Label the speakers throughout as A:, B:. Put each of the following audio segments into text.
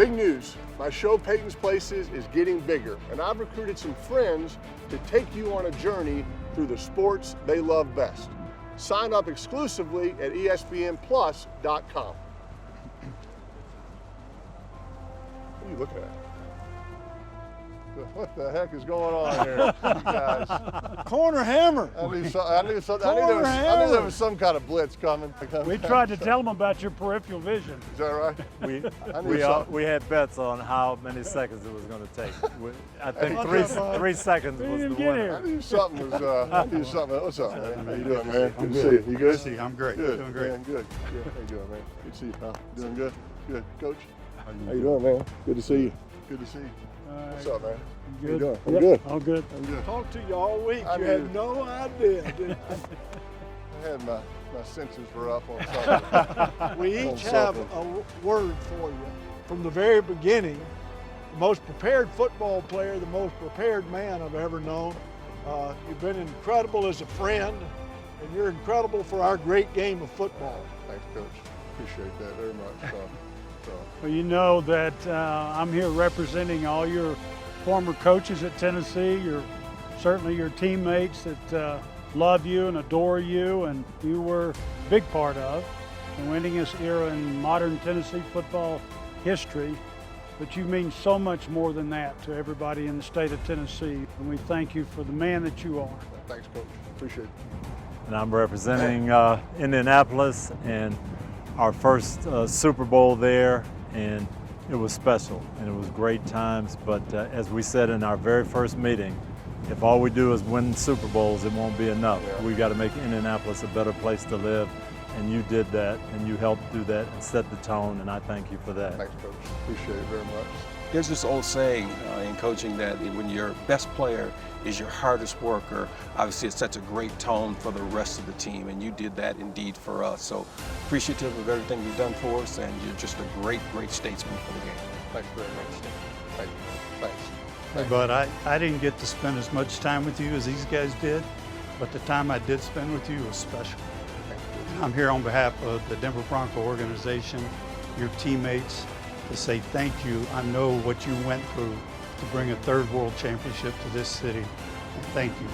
A: Big news, my show Peyton's Places is getting bigger, and I've recruited some friends to take you on a journey through the sports they love best. Sign up exclusively at ESPNplus.com. What are you looking at? What the heck is going on here, you guys?
B: Corner hammer.
A: I knew there was some kind of blitz coming.
C: We tried to tell them about your peripheral vision.
A: Is that right?
D: We had bets on how many seconds it was going to take. I think three seconds was the winner.
A: I knew something was. What's up, man? How you doing, man? Good to see you. You good?
B: See you. I'm great.
A: Good.
B: Doing great.
A: Man, good. Good. How you doing, man? Good to see you, pal. Doing good. Good. Coach. How you doing, man? Good to see you. Good to see you. What's up, man?
C: Good.
A: How you doing? I'm good.
C: All good.
A: I'm good.
B: Talked to you all week. You had no idea.
A: I had my senses were up on something.
B: We each have a word for you. From the very beginning, the most prepared football player, the most prepared man I've ever known. You've been incredible as a friend, and you're incredible for our great game of football.
A: Thanks, Coach. Appreciate that very much.
C: Well, you know that I'm here representing all your former coaches at Tennessee, certainly your teammates that love you and adore you, and you were a big part of the winningest era in modern Tennessee football history. But you mean so much more than that to everybody in the state of Tennessee, and we thank you for the man that you are.
A: Thanks, Coach. Appreciate it.
D: And I'm representing Indianapolis and our first Super Bowl there, and it was special and it was great times. But as we said in our very first meeting, if all we do is win Super Bowls, it won't be enough. Yeah. We've got to make Indianapolis a better place to live, and you did that, and you helped do that and set the tone, and I thank you for that.
A: Thanks, Coach. Appreciate it very much.
E: There's this old saying in coaching that when your best player is your hardest worker, obviously it sets a great tone for the rest of the team, and you did that indeed for us. So appreciative of everything you've done for us, and you're just a great, great statesman for the game.
A: Thanks very much. Thank you. Thanks.
B: Hey, Bud, I didn't get to spend as much time with you as these guys did, but the time I did spend with you was special. I'm here on behalf of the Denver Bronco organization, your teammates, to say thank you. I know what you went through to bring a third world championship to this city. And thank you.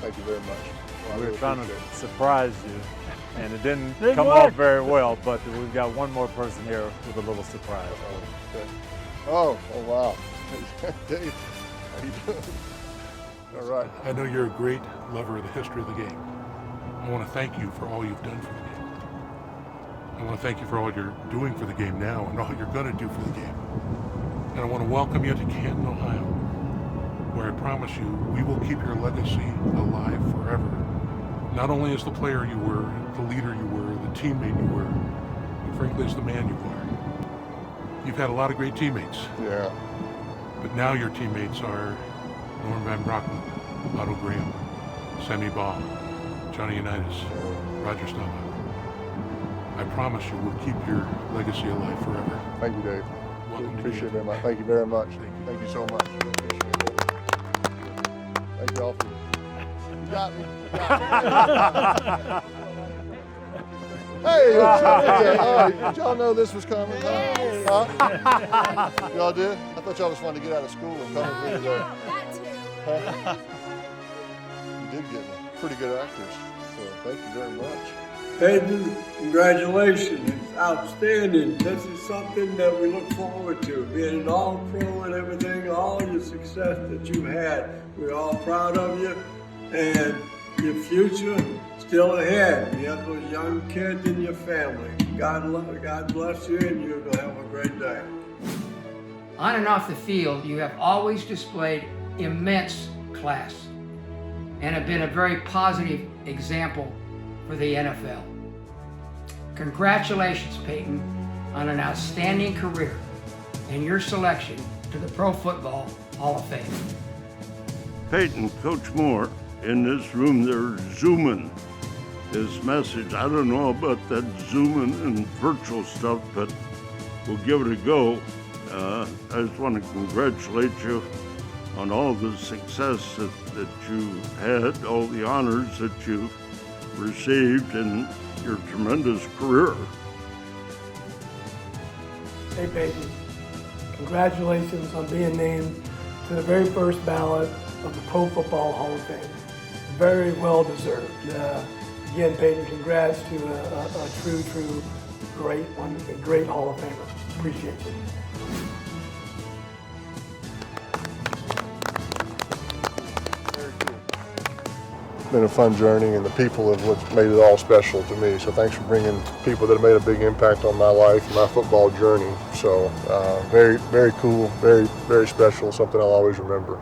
A: Thank you very much.
D: Well, we were trying to surprise you, and it didn't come off very well, but we've got one more person here with a little surprise.
A: Oh wow. Dave, how you doing? All right.
F: I know you're a great lover of the history of the game. I want to thank you for all you've done for the game. I want to thank you for all you're doing for the game now and all you're going to do for the game. And I want to welcome you to Canton, Ohio, where I promise you we will keep your legacy alive forever. Not only as the player you were, the leader you were, the teammate you were, but frankly as the man you are. You've had a lot of great teammates.
A: Yeah.
F: But now your teammates are Norm Van Brockman, Otto Graham, Sammy Baugh, Johnny Unitas, Roger Staubach. I promise you we'll keep your legacy alive forever.
A: Thank you, Dave.
F: Welcome.
A: Appreciate it very much. Thank you very much. Thank you so much. Appreciate it. Thank you all for you got me. Hey, did y'all know this was coming? Huh? Y'all did? I thought y'all just wanted to get out of school and come over here today. Huh? You did get me. Pretty good actors. So thank you very much.
G: Peyton, congratulations. It's outstanding. This is something that we look forward to. Being an all-pro and everything, all your success that you've had. We're all proud of you. And your future still ahead. You have those young kids in your family. God bless you, and you're going to have a great day.
H: On and off the field, you have always displayed immense class and have been a very positive example for the NFL. Congratulations, Peyton, on an outstanding career and your selection to the Pro Football Hall of Fame.
I: Peyton, Coach Moore, in this room they're zooming his message. I don't know about that zooming and virtual stuff, but we'll give it a go. I just want to congratulate you on all the success that you had, all the honors that you've received in your tremendous career.
H: Hey, Peyton,
J: congratulations on being named to the very first ballot of the Pro Football Hall of Fame. Very well deserved. Again, Peyton, congrats to a true great one, a great Hall of Famer. Appreciate you.
A: It's been a fun journey, and the people have what made it all special to me. So thanks for bringing people that have made a big impact on my life and my football journey. So very cool, very special, something I'll always remember.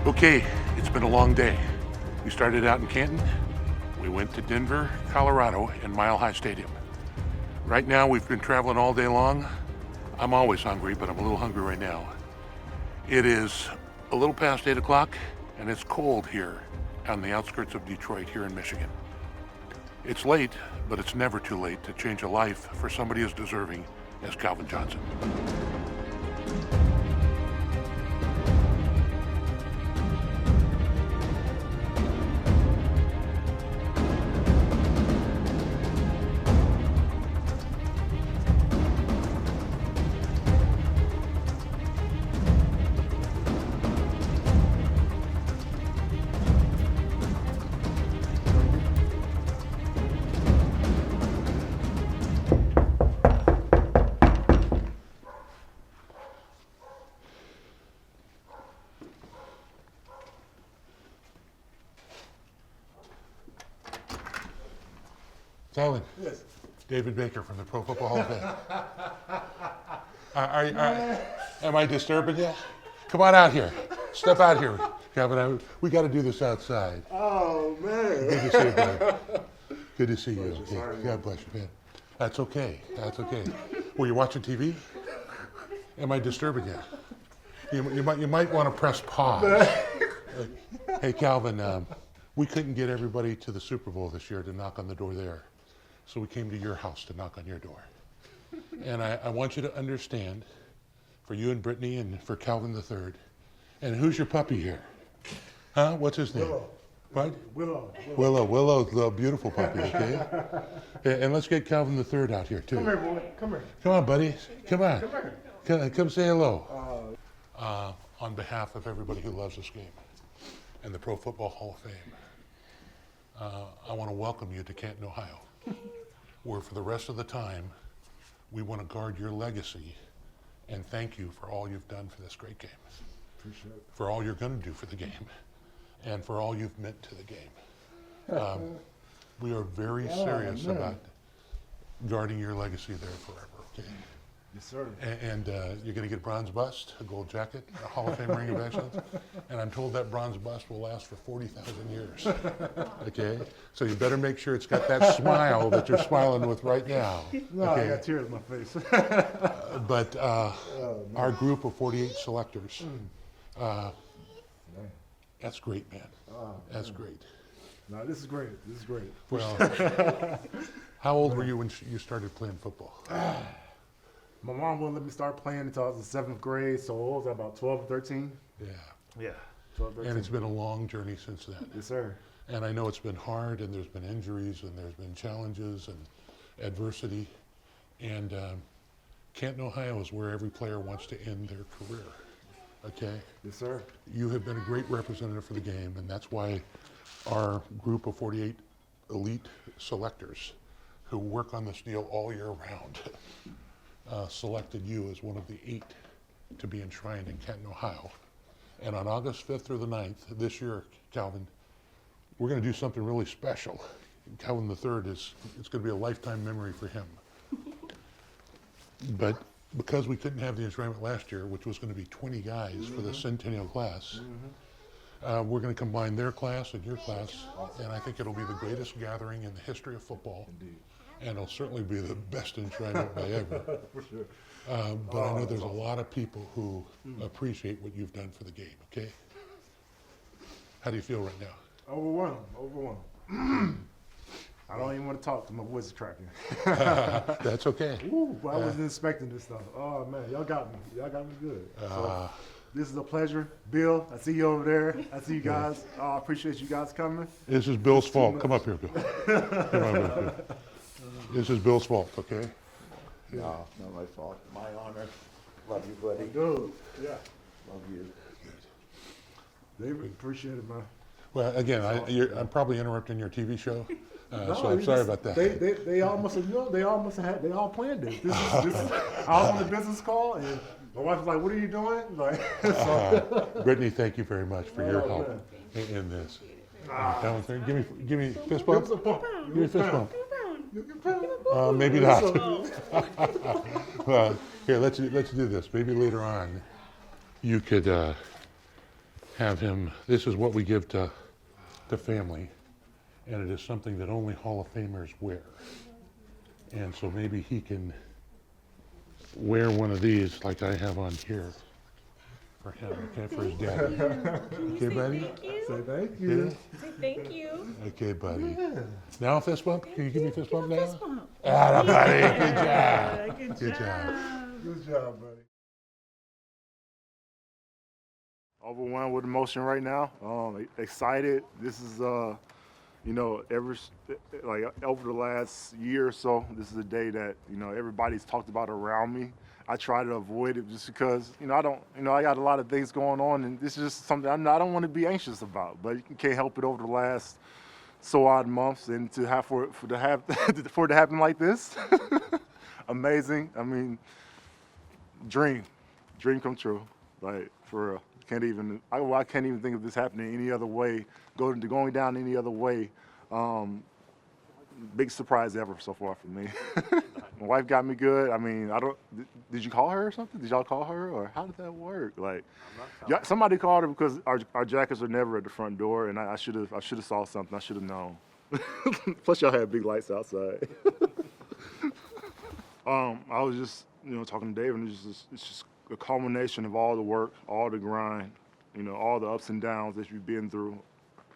F: Okay, it's been a long day. We started out in Canton. We went to Denver, Colorado, and Mile High Stadium. Right now, we've been traveling all day long. I'm always hungry, but I'm a little hungry right now. It is a little past 8 o'clock, and it's cold here on the outskirts of Detroit here in Michigan. It's late, but it's never too late to change a life for somebody as deserving as Calvin Johnson. Calvin. Yes. David Baker from the Pro Football Hall of Fame. Am I disturbing you? Come on out here. Step out here, Calvin. We got to do this outside.
A: Oh, man.
F: Good to see you, bud. Good to see you. Okay. God bless you, man. That's okay. That's okay. Were you watching TV? Am I disturbing you? You might want to press pause. Hey, Calvin, we couldn't get everybody to the Super Bowl this year to knock on the door there. So we came to your house to knock on your door. And I want you to understand, for you and Brittany and for Calvin III, and who's your puppy here? Huh? What's his name?
A: Willow.
F: What?
A: Willow.
F: Willow's the beautiful puppy, okay? And let's get Calvin III out here, too.
A: Come here, boy. Come here.
F: Come on, buddy. Come on.
A: Come here.
F: Come say hello. On behalf of everybody who loves this game and the Pro Football Hall of Fame, I want to welcome you to Canton, Ohio, where for the rest of the time, we want to guard your legacy and thank you for all you've done for this great game.
A: Appreciate it.
F: For all you're going to do for the game, and for all you've meant to the game. We are very serious about guarding your legacy there forever, okay?
A: Yes, sir.
F: And you're going to get a bronze bust, a gold jacket, a Hall of Fame ring of excellence, and I'm told that bronze bust will last for 40,000 years, okay? So you better make sure it's got that smile that you're smiling with right now.
A: No,
F: okay?
A: I got tears in my face.
F: But our group of 48 selectors, that's great, man. That's great.
A: No, this is great. This is great.
F: Well, how old were you when you started playing football?
A: My mom wouldn't let me start playing until I was in 7th grade, so what was I, about 12 or 13?
F: Yeah.
A: Yeah, 12, 13.
F: And it's been a long journey since then.
A: Yes, sir.
F: And I know it's been hard, and there's been injuries, and there's been challenges and adversity. And Canton, Ohio is where every player wants to end their career, okay?
A: Yes, sir.
F: You have been a great representative for the game, and that's why our group of 48 elite selectors who work on this deal all year round selected you as one of the 8 to be enshrined in Canton, Ohio. And on August 5th through the 9th this year, Calvin, we're going to do something really special. Calvin III it's going to be a lifetime memory for him. But because we couldn't have the enshrinement last year, which was going to be 20 guys for the centennial class, We're going to combine their class and your class, and I think it'll be the greatest gathering in the history of football. Indeed. And it'll certainly be the best enshrinement by ever. For sure. But I know there's a lot of people who appreciate what you've done for the game, okay? How do you feel right now?
K: Overwhelmed. I don't even want to talk to my voice is cracking.
F: That's okay.
K: Ooh, I wasn't expecting this stuff. Oh man, y'all got me. Y'all got me good. So, this is a pleasure. Bill, I see you over there. I see you guys. I appreciate you guys coming.
F: This is Bill's fault. Come up here, Bill. Come on, Bill. This is Bill's fault, okay?
L: No, not my fault. My honor. Love you, buddy.
K: Dude, yeah.
L: Love you.
K: David, appreciate it, man.
F: Well, again, I'm probably interrupting your TV show, so I'm sorry about that.
K: They almost, they all planned this. I was on the business call, and my wife was like, "What are you doing?" Like,
F: Brittany, thank you very much for your help in this. Give me a fist bump. Give me a fist bump. Maybe not. Well, here, let's do this. Maybe later on, you could have him. This is what we give to family, and it is something that only Hall of Famers wear. And so maybe he can wear one of these like I have on here for him, okay, for his daddy. Okay, buddy?
K: Say thank you.
M: Say thank you.
F: Okay, buddy.
K: Yeah.
F: Now a fist bump? Can you give me a fist bump now?
M: Fist bump.
F: Ah, buddy.
M: Good job.
K: Good job, buddy. Overwhelmed with emotion right now. Excited. This is, over the last year or so, this is a day that, everybody's talked about around me. I try to avoid it just because, I got a lot of things going on, and this is just something I don't want to be anxious about, but you can't help it over the last so odd months, and to have for it to happen like this, amazing. I mean, dream come true, like for real. I can't even think of this happening any other way, going down any other way. Big surprise ever so far for me. My wife got me good. I mean, did you call her or something? Did y'all call her, or how did that work? Like, somebody called her because our jackets are never at the front door, and I should have saw something. I should have known. Plus, y'all had big lights outside. I was just, talking to David, and it's just a culmination of all the work, all the grind, all the ups and downs that you've been through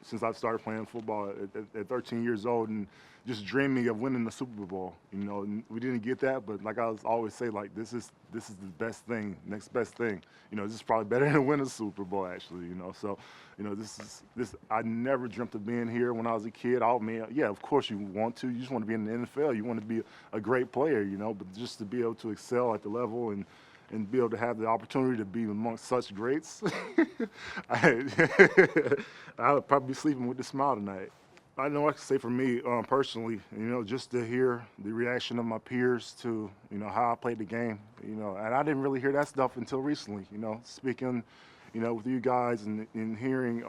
K: since I started playing football at 13 years old, and just dreaming of winning the Super Bowl. And we didn't get that, but like I always say, like this is the best thing, next best thing. This is probably better than winning a Super Bowl, actually. So, this I never dreamt of being here when I was a kid. Yeah, of course you want to. You just want to be in the NFL. You want to be a great player, but just to be able to excel at the level and be able to have the opportunity to be amongst such greats, I would probably be sleeping with a smile tonight. I know I can say for me personally, just to hear the reaction of my peers to, how I played the game, and I didn't really hear that stuff until recently, speaking, with you guys and hearing,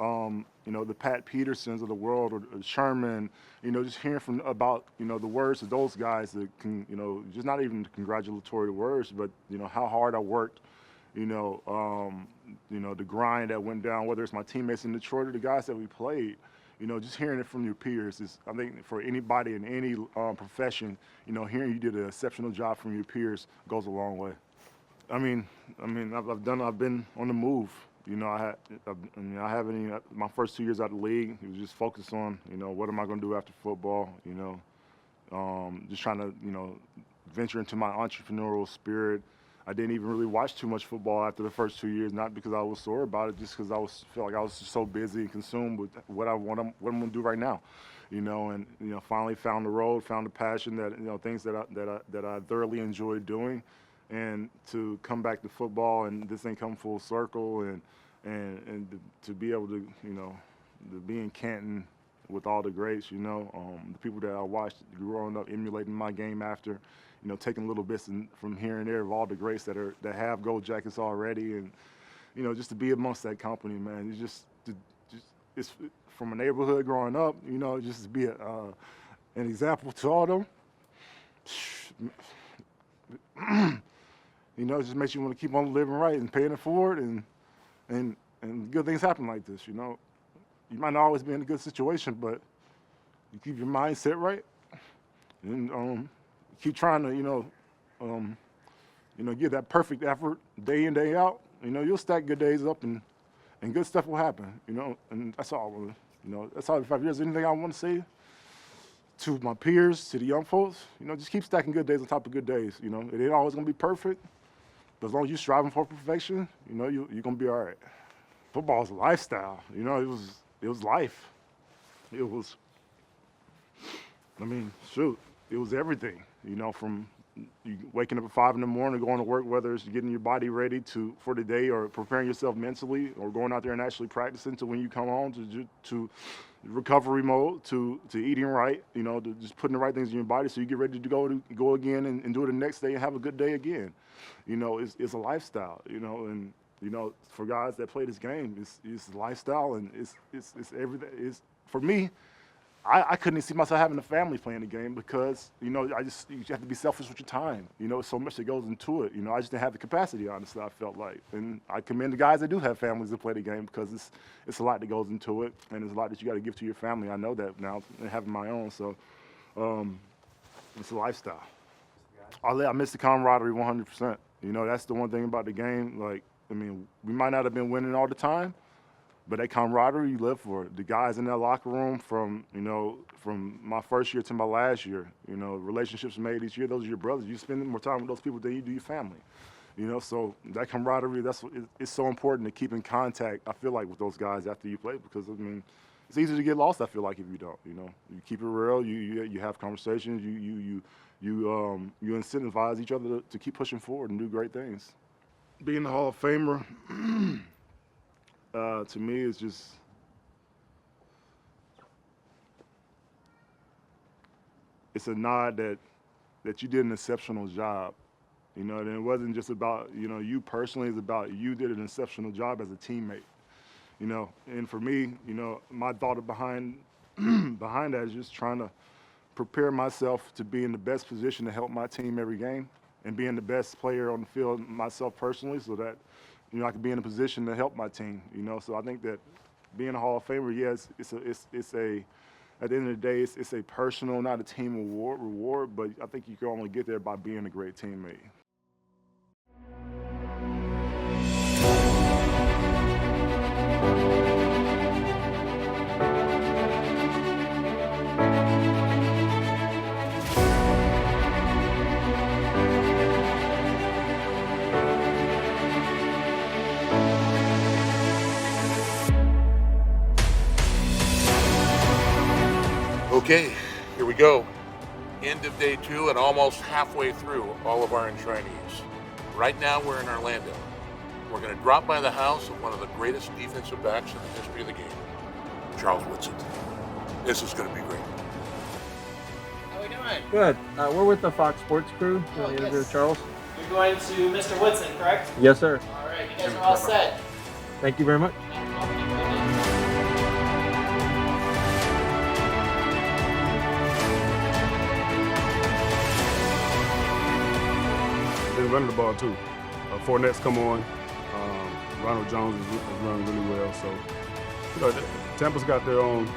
K: the Pat Petersons of the world or Sherman, just hearing about, the words of those guys that can, just not even congratulatory words, but, how hard I worked, the grind that went down, whether it's my teammates in Detroit or the guys that we played. Just hearing it from your peers is, I think, for anybody in any profession, hearing you did an exceptional job from your peers goes a long way. I've been on the move. I haven't my first 2 years out of the league. It was just focused on, what am I going to do after football? Just trying to, venture into my entrepreneurial spirit. I didn't even really watch too much football after the first 2 years, not because I was sore about it, just because felt like I was just so busy and consumed with what I'm going to do right now, and finally found the road, found the passion that things that I thoroughly enjoyed doing, and to come back to football and this thing come full circle and to be able to to be in Canton with all the greats, the people that I watched growing up emulating my game after. Taking little bits from here and there of all the greats that have gold jackets already, and just to be amongst that company, man. It's from a neighborhood growing up, just to be an example to all of them. It just makes you want to keep on living right and paying it forward, and good things happen like this. you might not always be in a good situation, but you keep your mindset right, and keep trying to, give that perfect effort day in, day out. You'll stack good days up, and good stuff will happen. And that's all. That's all. If there's anything I want to say to my peers, to the young folks, just keep stacking good days on top of good days. It ain't always gonna be perfect, but as long as you're striving for perfection, you're gonna be all right. Football is a lifestyle. It was life. It was. It was everything. From you waking up at 5 in the morning, going to work, whether it's getting your body ready for the day, or preparing yourself mentally, or going out there and actually practicing to when you come home, to recovery mode, to eating right, to just putting the right things in your body so you get ready to go again and do it the next day and have a good day again. It's a lifestyle. And for guys that play this game, it's a lifestyle, and it's everything. It's for me. I couldn't see myself having a family playing the game because, you have to be selfish with your time. So much that goes into it. I just didn't have the capacity, honestly, I felt like. And I commend the guys that do have families that play the game, because it's a lot that goes into it, and there's a lot that you got to give to your family. I know that now, and having my own. So it's a lifestyle. I miss the camaraderie 100%. That's the one thing about the game. We might not have been winning all the time, but that camaraderie, you live for it. The guys in that locker room from my first year to my last year, relationships made each year, those are your brothers. You spend more time with those people than you do your family. So that camaraderie, it's so important to keep in contact, I feel like, with those guys after you play, because, it's easy to get lost, I feel like, if you don't, You keep it real, you have conversations, you incentivize each other to keep pushing forward and do great things. Being the Hall of Famer, to me, it's just, it's a nod that you did an exceptional job, and it wasn't just about, you personally, it's about you did an exceptional job as a teammate, and for me, my thought behind that is just trying to prepare myself to be in the best position to help my team every game, and being the best player on the field myself personally, so that I can be in a position to help my team. So I think that being a Hall of Famer, yes, it's a at the end of the day, it's a personal, not a team reward, but I think you can only get there by being a great teammate.
F: Okay, here we go. End of day 2 and almost halfway through all of our enshrinees. Right now we're in Orlando. We're going to drop by the house of one of the greatest defensive backs in the history of the game, Charles Woodson. This is going to be great.
N: How are we doing?
O: Good. We're with the Fox Sports crew.
N: Oh,
O: To interview Charles.
N: You're going to Mr. Woodson, correct?
O: Yes, sir.
N: All right, you guys are all set.
O: Thank you very much.
P: Been running the ball too. Fournette's come on. Ronald Jones is running really well. So, Tampa's got their own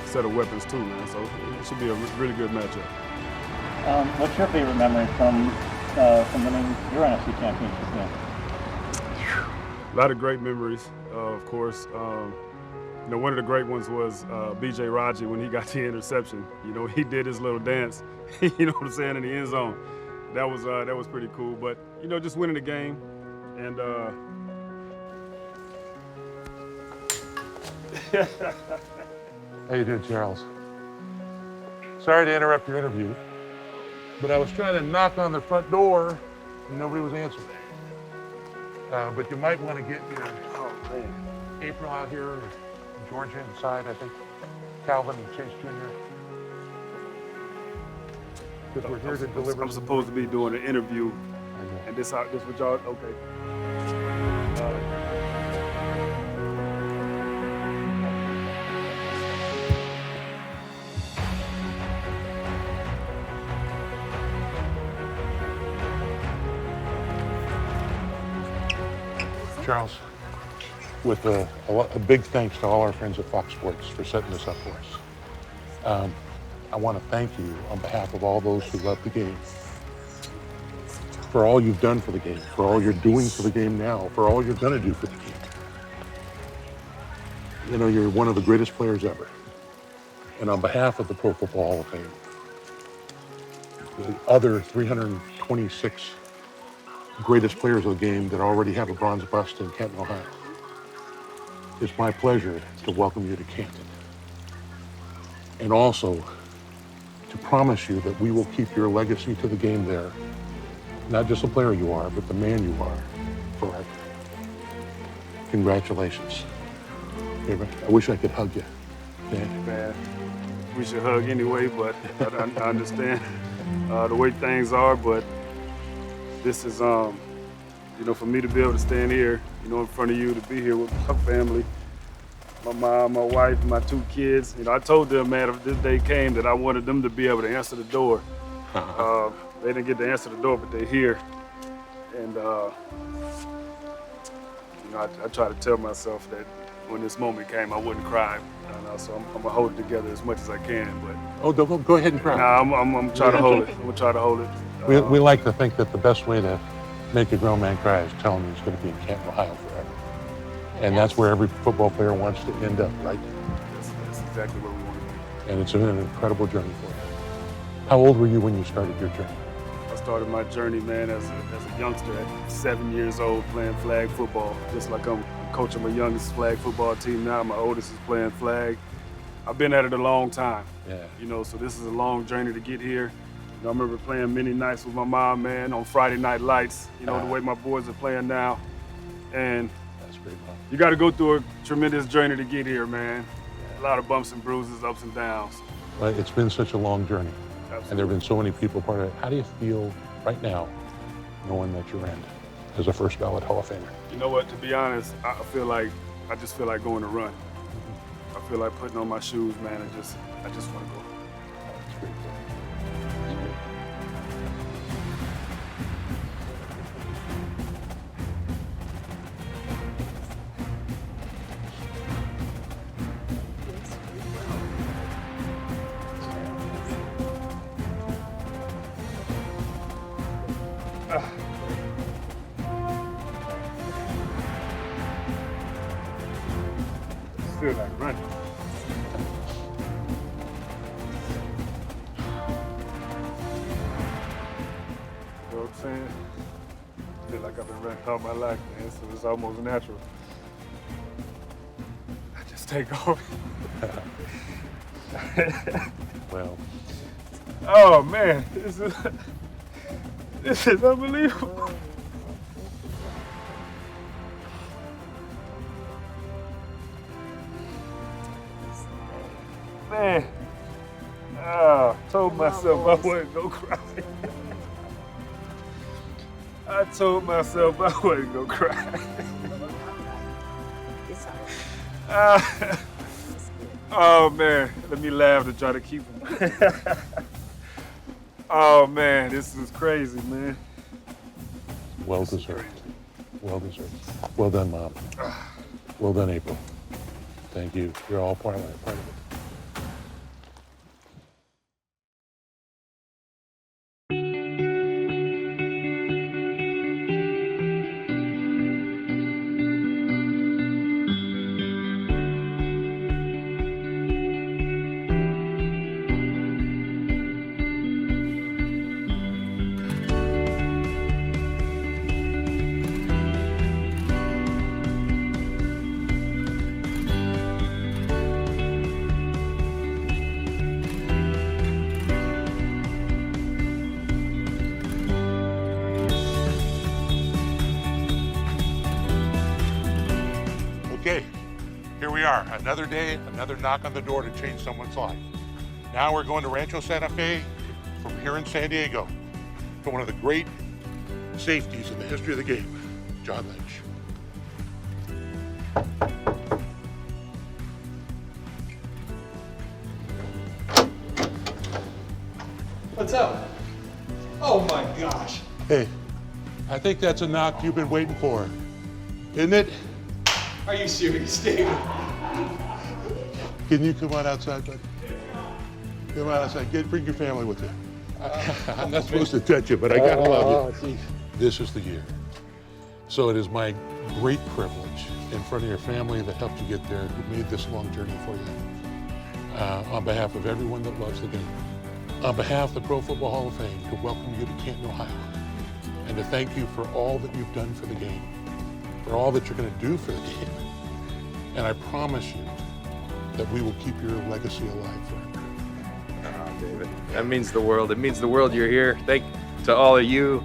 P: set of weapons too, man. So it should be a really good matchup.
Q: What's your favorite memory from winning your NFC Championship game?
P: A lot of great memories, of course. One of the great ones was B.J. Raji when he got the interception. He did his little dance, in the end zone. That was pretty cool. But just winning the game, and
F: How you doing, Charles? Sorry to interrupt your interview, but I was trying to knock on the front door and nobody was answering. But you might want to get April out here, and Georgia inside, I think, Calvin and Chase Jr. Because we're here to deliver.
P: I'm supposed to be doing an interview, and this what y'all, okay.
F: Charles, with a big thanks to all our friends at Fox Sports for setting this up for us. I want to thank you on behalf of all those who love the game, for all you've done for the game, for all you're doing for the game now, for all you're going to do for the game. You know, you're one of the greatest players ever. And on behalf of the Pro Football Hall of Fame, the other 326 greatest players of the game that already have a bronze bust in Canton, Ohio, it's my pleasure to welcome you to Canton. And also to promise you that we will keep your legacy to the game there. Not just the player you are, but the man you are forever. Congratulations. I wish I could hug you.
P: Man, we should hug anyway, but I understand the way things are, but this is, you know, for me to be able to stand here, you know, in front of you, to be here with my family, my mom, my wife, my 2 kids. You know, I told them, man, if this day came, that I wanted them to be able to answer the door. They didn't get to answer the door, but they're here. And, you know, I try to tell myself that when this moment came, I wouldn't cry. So I'm gonna hold it together as much as I can. But
F: oh, go ahead and cry.
P: Nah, I'm trying to hold it. I'm gonna try to hold it.
F: We like to think that the best way to make a grown man cry is tell him he's going to be in Canton, Ohio forever. And that's where every football player wants to end up, right?
P: That's exactly where we want to be.
F: And it's been an incredible journey for you. How old were you when you started your journey?
P: I started my journey, man, as a youngster at 7 years old, playing flag football. Just like I'm coaching my youngest flag football team now. My oldest is playing flag. I've been at it a long time.
F: Yeah.
P: You know, so this is a long journey to get here. You know, I remember playing many nights with my mom, man, on Friday Night Lights, you know, the way my boys are playing now. And
F: that's great, man.
P: You got to go through a tremendous journey to get here, man. A lot of bumps and bruises, ups and downs.
F: Well, it's been such a long journey.
P: Absolutely.
F: And there have been so many people part of it. How do you feel right now, knowing that you're in as a first ballot Hall of Famer?
P: You know what, to be honest, I just feel like going to run. I feel like putting on my shoes, man, and I just want to go.
F: That's great.
P: Feel like running. You know what I'm saying? I feel like I've been running all my life, man, so it's almost natural. I just take off.
F: Well.
P: Oh man, this is unbelievable. Man, I told myself I wasn't gonna cry. I told myself I wasn't gonna cry. Oh man, let me laugh to try to keep him. Oh man, this is crazy, man.
F: Well deserved. Well deserved. Well done, Mom. Well done, April. Thank you. You're all part of it. Okay, here we are. Another day, another knock on the door to change someone's life. Now we're going to Rancho Santa Fe from here in San Diego to one of the great safeties in the history of the game, John Lynch.
R: What's up? Oh my gosh.
F: Hey, I think that's a knock you've been waiting for, isn't it?
R: Are you serious, David?
F: Can you come on outside, bud? Come on outside. Bring your family with you. I'm not supposed to touch you, but I gotta love you. This is the year. So it is my great privilege in front of your family that helped you get there, who made this long journey for you. On behalf of everyone that loves the game, on behalf of the Pro Football Hall of Fame, to welcome you to Canton, Ohio, and to thank you for all that you've done for the game, for all that you're going to do for the game. And I promise you that we will keep your legacy alive forever.
S: Oh, David, that means the world. It means the world you're here. Thanks to all of you.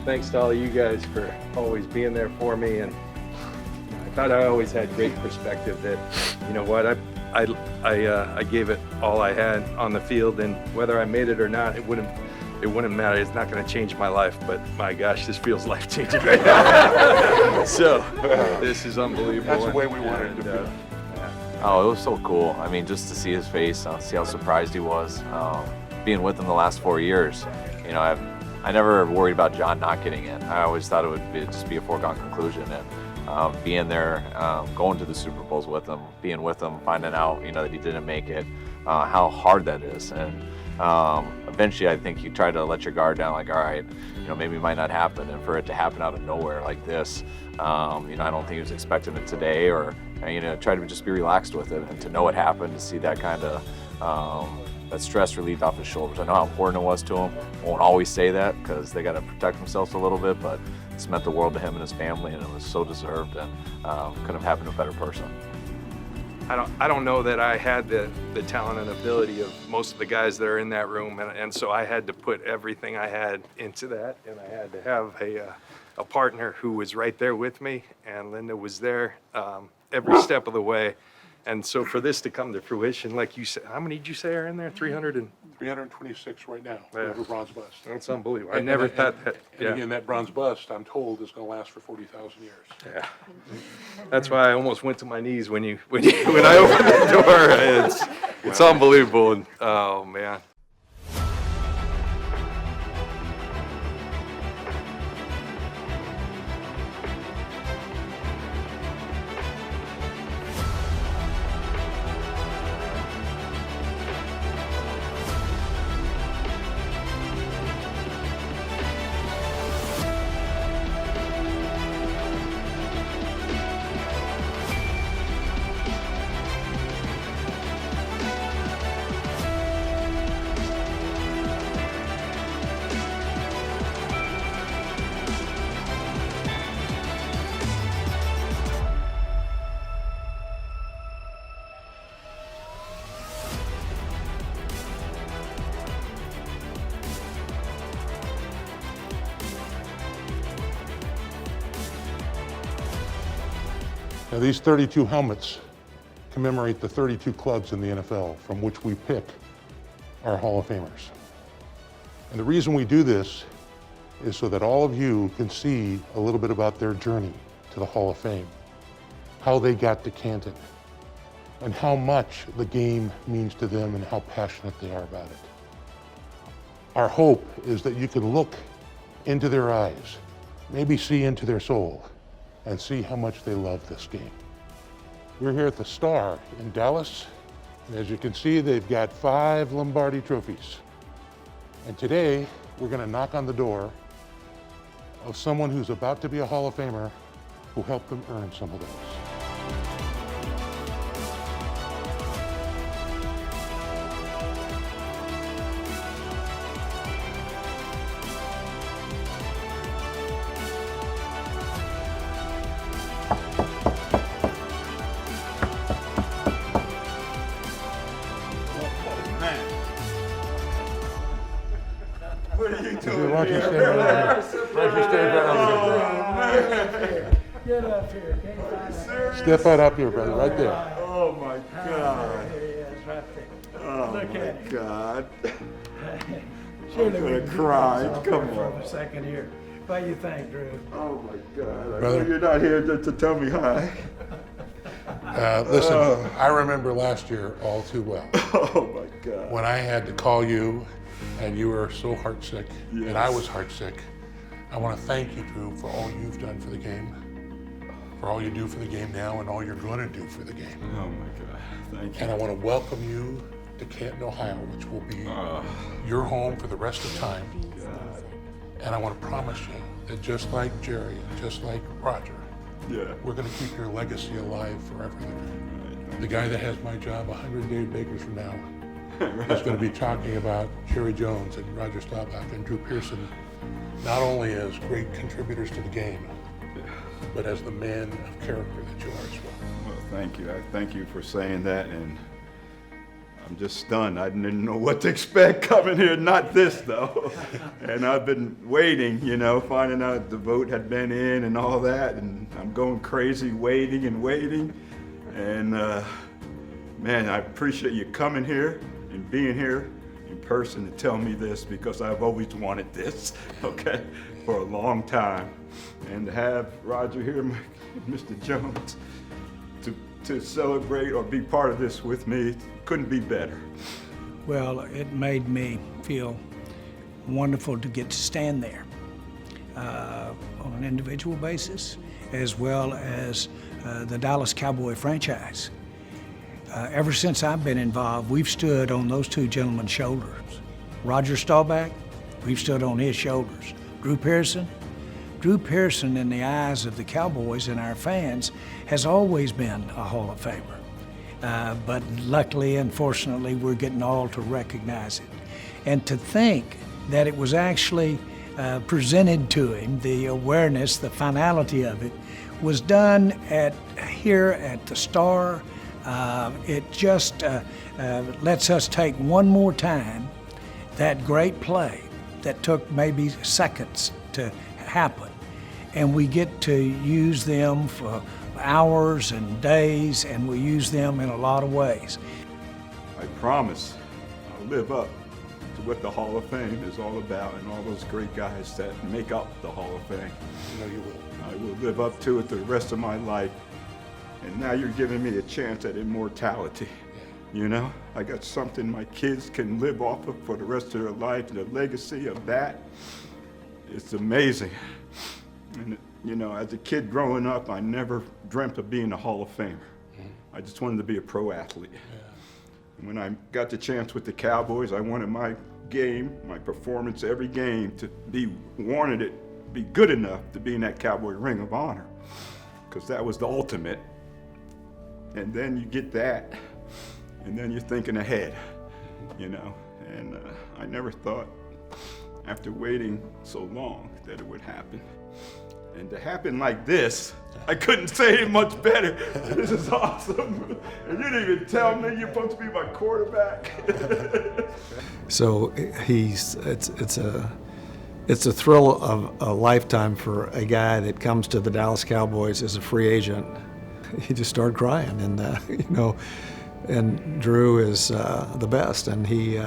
S: Thanks to all of you guys for always being there for me. And I thought I always had great perspective that, you know what, I gave it all I had on the field, and whether I made it or not, it wouldn't matter. It's not going to change my life, but my gosh, this feels life-changing right now. So this is unbelievable.
F: That's the way we wanted it to be.
T: Oh, it was so cool. I mean, just to see his face, see how surprised he was. Being with him the last 4 years, you know, I never worried about John not getting in. I always thought it would just be a foregone conclusion. And being there, going to the Super Bowls with him, being with him, finding out, you know, that he didn't make it, how hard that is. And eventually, I think you try to let your guard down, like, all right, you know, maybe it might not happen. And for it to happen out of nowhere like this, you know, I don't think he was expecting it today, or, you know, try to just be relaxed with it. And to know it happened, to see that kind of that stress relieved off his shoulders. I know how important it was to him. Won't always say that because they got to protect themselves a little bit, but it's meant the world to him and his family, and it was so deserved, and couldn't have happened to a better person.
S: I don't know that I had the talent and ability of most of the guys that are in that room, and so I had to put everything I had into that, and I had to have a partner who was right there with me, and Linda was there every step of the way. And so for this to come to fruition, like you said, how many did you say are in there?
F: 326 right now. We have a bronze bust.
S: That's unbelievable. I never thought that.
F: And again, that bronze bust, I'm told, is going to last for 40,000 years.
S: Yeah. That's why I almost went to my knees when I opened the door. It's unbelievable. And, oh man.
F: Now, these 32 helmets commemorate the 32 clubs in the NFL from which we pick our Hall of Famers. And the reason we do this is so that all of you can see a little bit about their journey to the Hall of Fame, how they got to Canton, and how much the game means to them and how passionate they are about it. Our hope is that you can look into their eyes, maybe see into their soul, and see how much they love this game. We're here at the Star in Dallas, and as you can see, they've got 5 Lombardi trophies. And today, we're gonna knock on the door of someone who's about to be a Hall of Famer who helped them earn some of those.
R: What are you doing?
F: Why don't you stay right here? Why don't you stay right here?
J: Get up here.
F: Step out up here, brother, right there.
L: Oh my God.
J: Yes, right there.
L: Oh
J: Look
L: my
J: at him.
L: God.
J: Sure,
L: I'm gonna cry. Come
J: for
L: on.
J: a second here. What do you think, Drew?
L: Oh my God. I
F: Brother.
L: know you're not here to tell me hi.
F: Listen, I remember last year all too well.
L: Oh my God.
F: When I had to call you and you were so heartsick, and I was heartsick. I want to thank you, Drew, for all you've done for the game. for all you do for the game now and all you're going to do for the game.
U: Oh my God, thank you.
F: And I want to welcome you to Canton, Ohio, which will be your home for the rest of time. And I want to promise you that just like Jerry, just like Roger, we're going to keep your legacy alive forever. The guy that has my job 100 acres from now is going to be talking about Jerry Jones and Roger Staubach and Drew Pearson, not only as great contributors to the game, but as the man of character that you are as well.
U: Well, thank you. I thank you for saying that, and I'm just stunned. I didn't know what to expect coming here, not this though. And I've been waiting, you know, finding out the vote had been in and all that, and I'm going crazy waiting and waiting. And man, I appreciate you coming here and being here in person to tell me this, because I've always wanted this, okay, for a long time. And to have Roger here, Mr. Jones, to celebrate or be part of this with me, couldn't be better.
V: Well, it made me feel wonderful to get to stand there on an individual basis, as well as the Dallas Cowboy franchise. Ever since I've been involved, we've stood on those two gentlemen's shoulders. Roger Staubach, we've stood on his shoulders. Drew Pearson, in the eyes of the Cowboys and our fans, has always been a Hall of Famer. But luckily and fortunately, we're getting all to recognize it. And to think that it was actually presented to him, the awareness, the finality of it, was done here at the Star. It just lets us take one more time that great play that took maybe seconds to happen, and we get to use them for hours and days, and we use them in a lot of ways.
U: I promise I'll live up to what the Hall of Fame is all about and all those great guys that make up the Hall of Fame.
F: You know you will.
U: I will live up to it the rest of my life. And now you're giving me a chance at immortality. You know, I got something my kids can live off of for the rest of their life. The legacy of that, it's amazing. And you know, as a kid growing up, I never dreamt of being a Hall of Famer. I just wanted to be a pro athlete. And when I got the chance with the Cowboys, I wanted my game, my performance every game to be good enough to be in that Cowboy Ring of Honor, because that was the ultimate. And then you get that, and then you're thinking ahead, you know. And I never thought, after waiting so long, that it would happen. And to happen like this, I couldn't say it much better. This is awesome. And you didn't even tell me you're supposed to be my quarterback.
W: So it's a thrill of a lifetime for a guy that comes to the Dallas Cowboys as a free agent. He just started crying, and you know, and Drew is the best, and he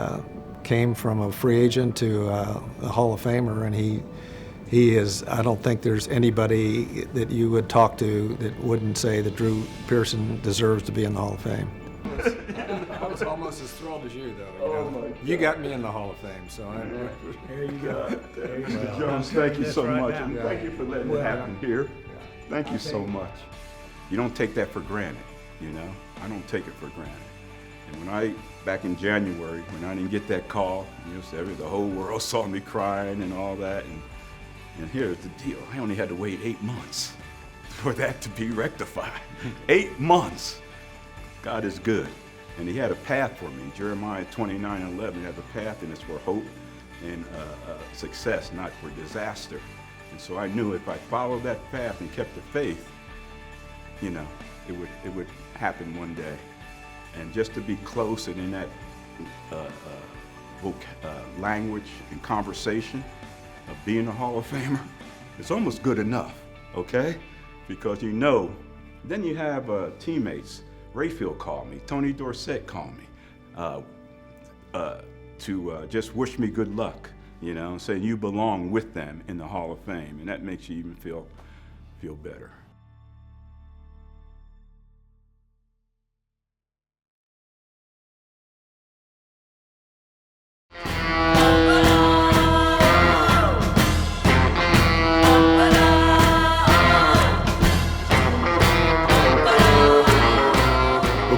W: came from a free agent to a Hall of Famer, and he is, I don't think there's anybody that you would talk to that wouldn't say that Drew Pearson deserves to be in the Hall of Fame.
X: I was almost as thrilled as you, though. You got me in the Hall of Fame, so
V: there you go.
U: Mr. Jones, thank you so much, and thank you for letting it happen here. Thank you so much. You don't take that for granted, you know? I don't take it for granted. And back in January, when I didn't get that call, you know, the whole world saw me crying and all that, and here's the deal. I only had to wait 8 months for that to be rectified. 8 months. God is good. And he had a path for me. Jeremiah 29:11 has a path, and it's for hope and success, not for disaster. And so I knew if I followed that path and kept the faith, you know, it would happen one day. And just to be close and in that language and conversation of being a Hall of Famer, it's almost good enough, okay? Because you know, then you have teammates. Rayfield called me, Tony Dorsett called me to just wish me good luck, you know, saying you belong with them in the Hall of Fame, and that makes you even feel better.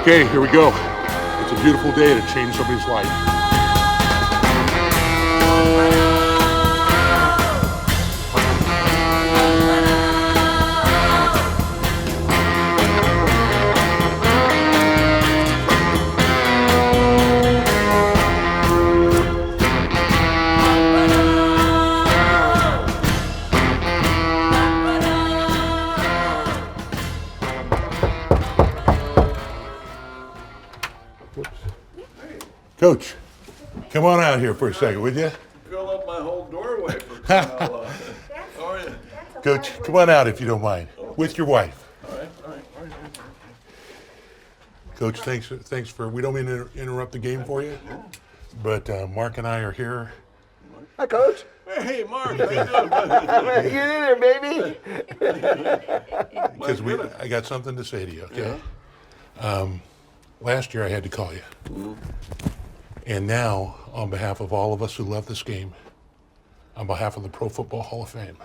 F: Okay, here we go. It's a beautiful day to change somebody's life. Coach, come on out here for a second, would you?
I: Fill up my whole doorway for crying out loud. How are you?
F: Coach, come on out if you don't mind, with your wife.
I: All right.
F: Coach, thanks for, we don't mean to interrupt the game for you, but Mark and I are here.
L: Hi, Coach.
I: Hey, Mark, how you doing?
L: Get in there, baby.
F: Because I got something to say to you, okay?
I: Yeah.
F: Last year I had to call you.
I: Mm-hmm.
F: And now, on behalf of all of us who love this game, on behalf of the Pro Football Hall of Fame,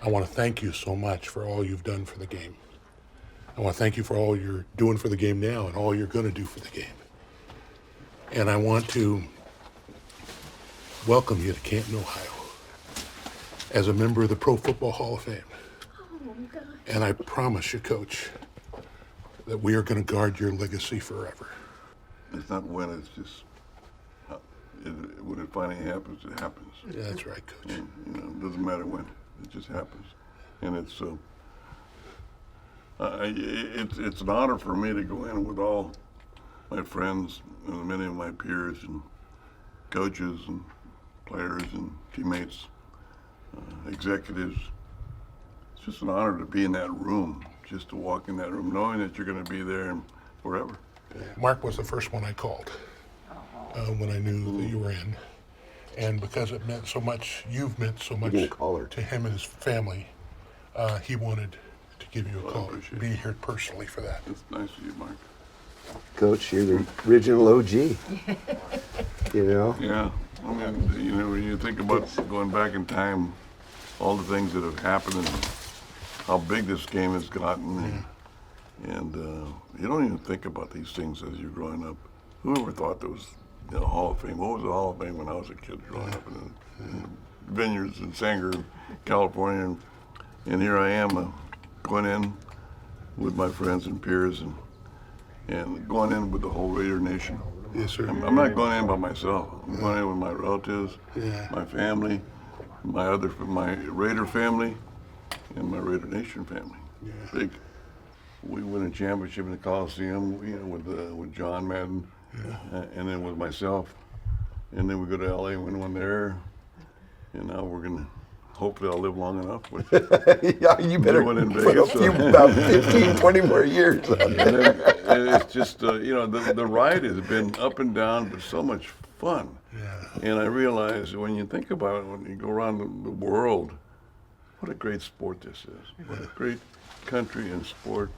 F: I want to thank you so much for all you've done for the game. I want to thank you for all you're doing for the game now and all you're going to do for the game. And I want to welcome you to Canton, Ohio, as a member of the Pro Football Hall of Fame.
M: Oh, God.
F: And I promise you, Coach, that we are going to guard your legacy forever.
I: It's not when, it's just when it finally happens, it happens.
F: Yeah, that's right, Coach.
I: And, it doesn't matter when, it just happens. And it's an honor for me to go in with all my friends and many of my peers and coaches and players and teammates, executives. It's just an honor to be in that room, just to walk in that room, knowing that you're going to be there forever.
F: Mark was the first one I called when I knew that you were in. And because it meant so much, you've meant so much to him and his family, he wanted to give you a call, be here personally for that.
I: It's nice of you, Mark.
L: Coach, you're the original OG. You know?
I: Yeah. I mean, when you think about going back in time, all the things that have happened and how big this game has gotten, and you don't even think about these things as you're growing up. Whoever thought there was Hall of Fame? What was the Hall of Fame when I was a kid growing up in vineyards in Sanger, California, and here I am going in with my friends and peers and going in with the whole Raider Nation.
F: Yes, sir.
I: I'm not going in by myself. I'm going in with my relatives, my family, my Raider family, and my Raider Nation family. Big. We win a championship in the Coliseum, with John Madden, and then with myself, and then we go to LA and win one there, and now we're gonna. Hopefully, I'll live long enough.
L: Yeah, you better
I: win in
L: put
I: Vegas,
L: a few, about 15, 20 more years.
I: And then it's just the ride has been up and down, but so much fun. Yeah. And I realize when you think about it, when you go around the world, what a great sport this is. What a great country and sport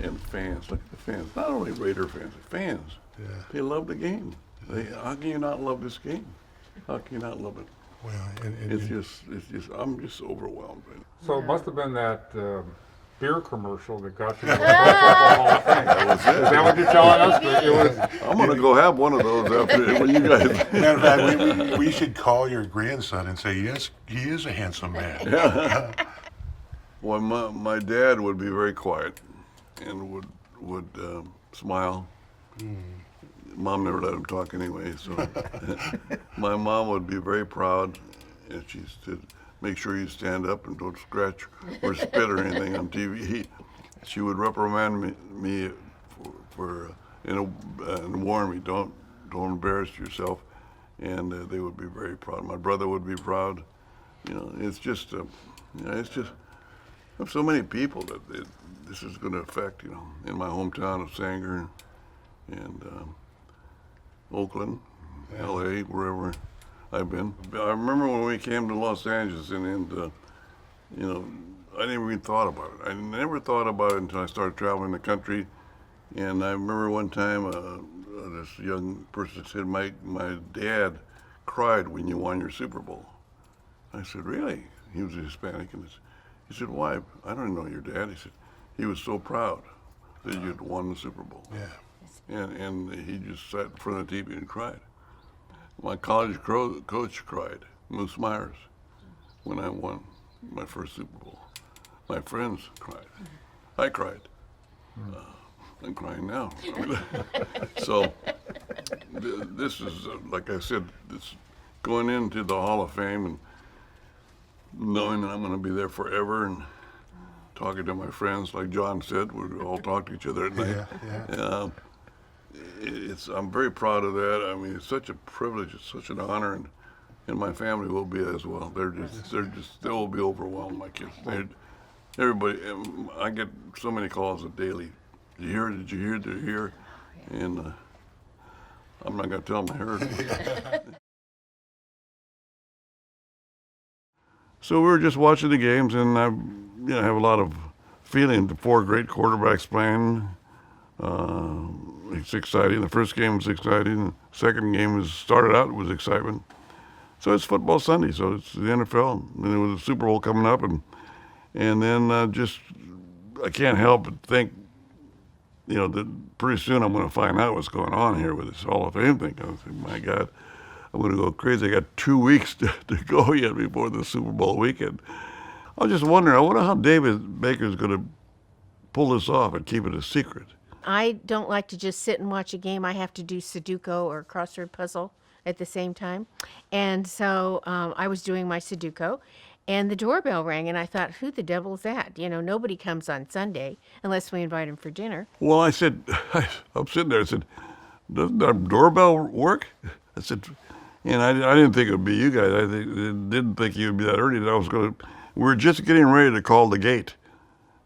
I: and fans. Look at the fans. Not only Raider fans, fans. Yeah. They love the game. How can you not love this game? How can you not love it?
F: Well,
I: it's just, I'm just overwhelmed.
B: So it must have been that beer commercial that got you to the Pro Football Hall of Fame.
I: That was it.
B: Is that what you're telling us?
I: I'm going to go have one of those after when you guys.
F: Matter of fact, we should call your grandson and say, yes, he is a handsome man.
I: Yeah. Well, my dad would be very quiet and would smile. Mom never let him talk anyway, so my mom would be very proud, and she said, make sure you stand up and don't scratch or spit or anything on TV. She would reprimand me and warn me, don't embarrass yourself, and they would be very proud. My brother would be proud. It's just, I have so many people that this is going to affect, in my hometown of Sanger and Oakland, LA, wherever I've been. I remember when we came to Los Angeles and I never even thought about it. I never thought about it until I started traveling the country. And I remember one time this young person said, my dad cried when you won your Super Bowl. I said, really? He was a Hispanic. And he said, why? I don't know your dad. He said, he was so proud.
C: that you'd won the Super Bowl.
F: Yeah.
C: And he just sat in front of the TV and cried. My college coach cried, Moose Myers, when I won my first Super Bowl. My friends cried. I cried. I'm crying now. So this is, like I said, this going into the Hall of Fame and knowing that I'm going to be there forever and talking to my friends, like John said, we all talk to each other at night. I'm very proud of that. I mean, it's such a privilege, it's such an honor, and my family will be as well. They will be overwhelmed, my kids. Everybody, I get so many calls daily. Did you hear? Did you hear? Did you hear? And I'm not going to tell them I heard. So we were just watching the games, and I have a lot of feeling. The four great quarterbacks playing. It's exciting. The first game was exciting. The second game started out with excitement. So it's football Sunday, so it's the NFL. And there was a Super Bowl coming up, and then I can't help but think, that pretty soon I'm going to find out what's going on here with this Hall of Fame thing. I was thinking, my God, I'm going to go crazy. I got 2 weeks to go yet before the Super Bowl weekend. I was just wondering, I wonder how David Baker's going to pull this off and keep it a secret.
D: I don't like to just sit and watch a game. I have to do Sudoku or crossword puzzle at the same time. And so I was doing my Sudoku, and the doorbell rang, and I thought, who the devil's that? Nobody comes on Sunday unless we invite him for dinner.
C: Well, I said, I'm sitting there, I said, doesn't that doorbell work? I said, and I didn't think it would be you guys. I didn't think you would be that early. We were just getting ready to call the gate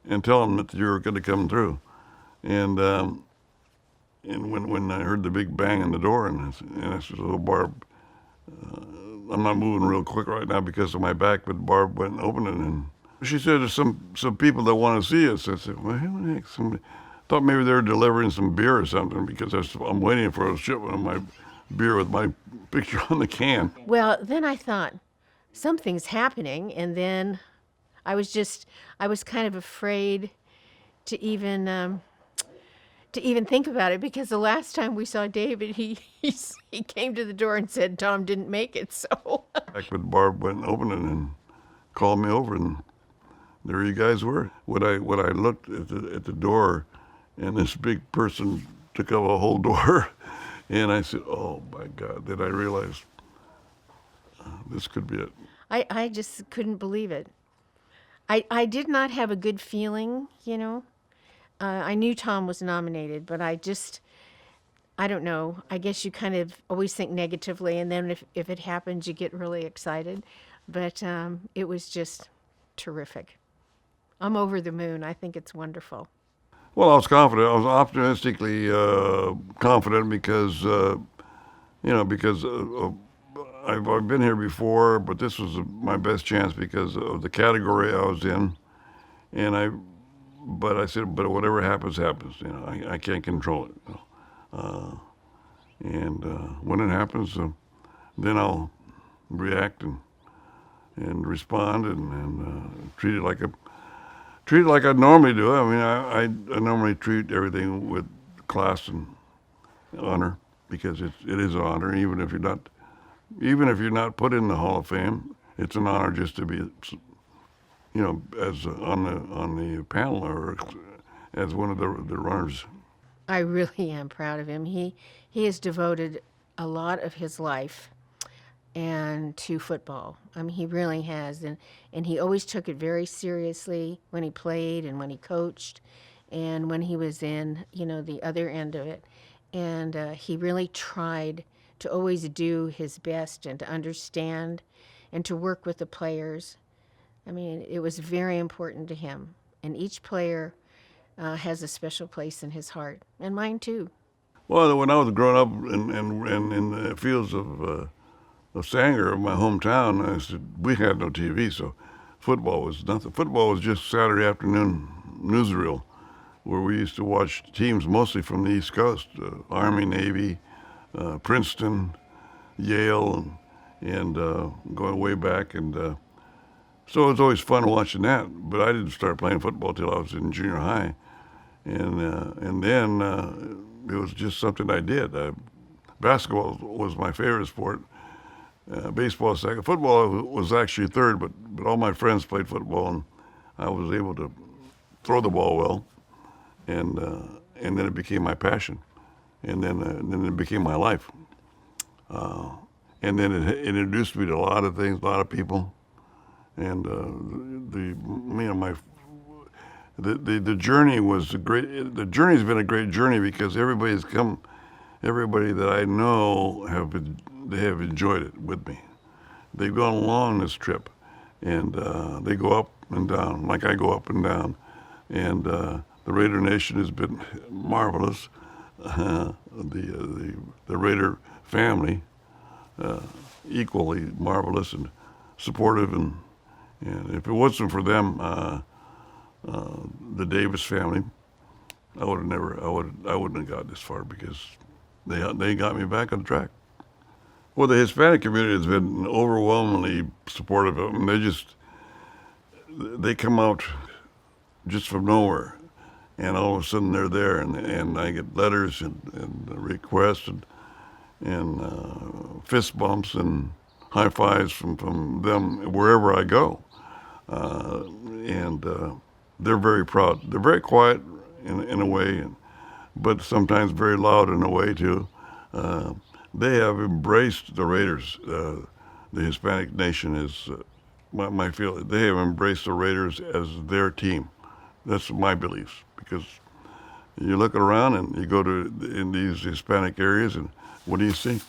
C: and tell them that you were going to come through. And when I heard the big bang on the door, and I said, oh, Barb, I'm not moving real quick right now because of my back, but Barb went and opened it, and she said there's some people that want to see us. I said, well, who the heck? Somebody thought maybe they were delivering some beer or something, because I'm waiting for a shipment of my beer with my picture on the can.
D: Well, then I thought, something's happening, and then I was kind of afraid to even think about it, because the last time we saw David, he came to the door and said Tom didn't make it, so.
C: But Barb went and opened it and called me over, and there you guys were. When I looked at the door, and this big person took up a whole door, and I said, oh my God, then I realized this could be it.
D: I just couldn't believe it. I did not have a good feeling, I knew Tom was nominated, but I don't know. I guess you kind of always think negatively, and then if it happens, you get really excited. But it was just terrific. I'm over the moon. I think it's wonderful.
C: Well, I was confident. I was optimistically confident because, I've been here before, but this was my best chance because of the category I was in, But I said, but whatever happens, happens. I can't control it. When it happens, then I'll react and respond and treat it like I normally do. I mean, I normally treat everything with class and honor, because it is an honor, even if you're not put in the Hall of Fame. It's an honor just to be, as on the panel or as one of the runners.
D: I really am proud of him. He has devoted a lot of his life to football. I mean, he really has, and he always took it very seriously when he played and when he coached, and when he was in the other end of it. And he really tried to always do his best and to understand and to work with the players. I mean, it was very important to him, and each player has a special place in his heart, and mine too.
C: Well, when I was growing up in the fields of Sanger, my hometown, I said, we had no TV, so football was nothing. Football was just Saturday afternoon newsreel, where we used to watch teams mostly from the East Coast, Army, Navy, Princeton, Yale, and going way back. And so it was always fun watching that. But I didn't start playing football till I was in junior high. And then it was just something I did. Basketball was my favorite sport. Baseball second. Football was actually third, but all my friends played football, and I was able to throw the ball well, and then it became my passion, and then it became my life, and then it introduced me to a lot of things, a lot of people, and the journey was a great. The journey's been a great journey because everybody that I know have enjoyed it with me. They've gone along this trip, and they go up and down like I go up and down, and the Raider Nation has been marvelous. The Raider family equally marvelous and supportive, and if it wasn't for them, the Davis family, I wouldn't have got this far because they got me back on track. Well, the Hispanic community has been overwhelmingly supportive of them. They come out just from nowhere, and all of a sudden they're there, and I get letters and requests and fist bumps and high fives from them wherever I go, and they're very proud. They're very quiet in a way, but sometimes very loud in a way too. They have embraced the Raiders. The Hispanic nation is my feeling. They have embraced the Raiders as their team. That's my beliefs, because you look around and you go in these Hispanic areas, and what do you see?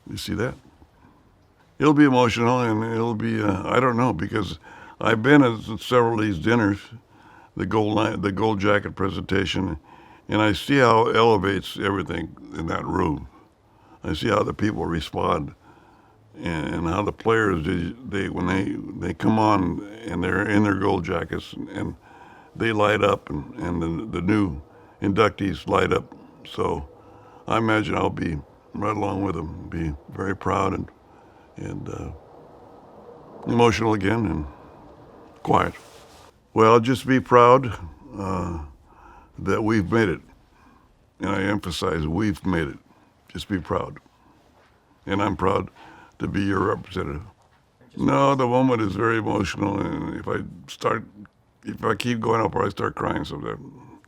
C: You see that? It'll be emotional, and it'll be I don't know, because I've been at several of these dinners, the gold jacket presentation, and I see how it elevates everything in that room. I see how the people respond, and how the players, when they come on and they're in their gold jackets, and they light up, and the new inductees light up. So I imagine I'll be right along with them, be very proud and emotional again, and quiet. Well, just be proud that we've made it. And I emphasize we've made it. Just be proud. And I'm proud to be your representative. No, the moment is very emotional, and if I keep going up or I start crying sometime,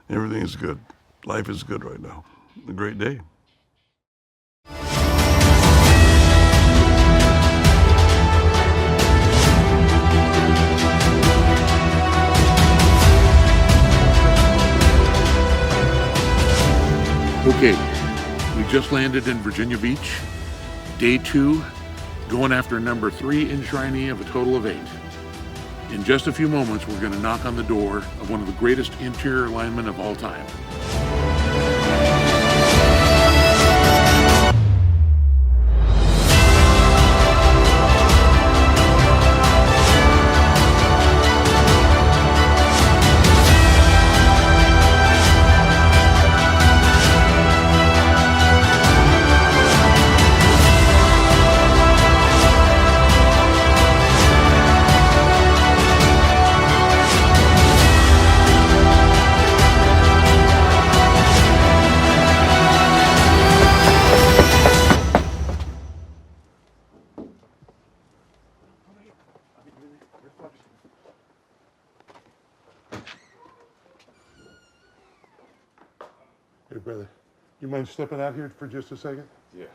C: everything is good. Life is good right now. A great day.
A: Okay, we just landed in Virginia Beach. Day 2, going after number 3 enshrinee of a total of 8. In just a few moments, we're going to knock on the door of one of the greatest interior linemen of all time.
F: Hey, brother, you mind stepping out here for just a second?
P: Yeah.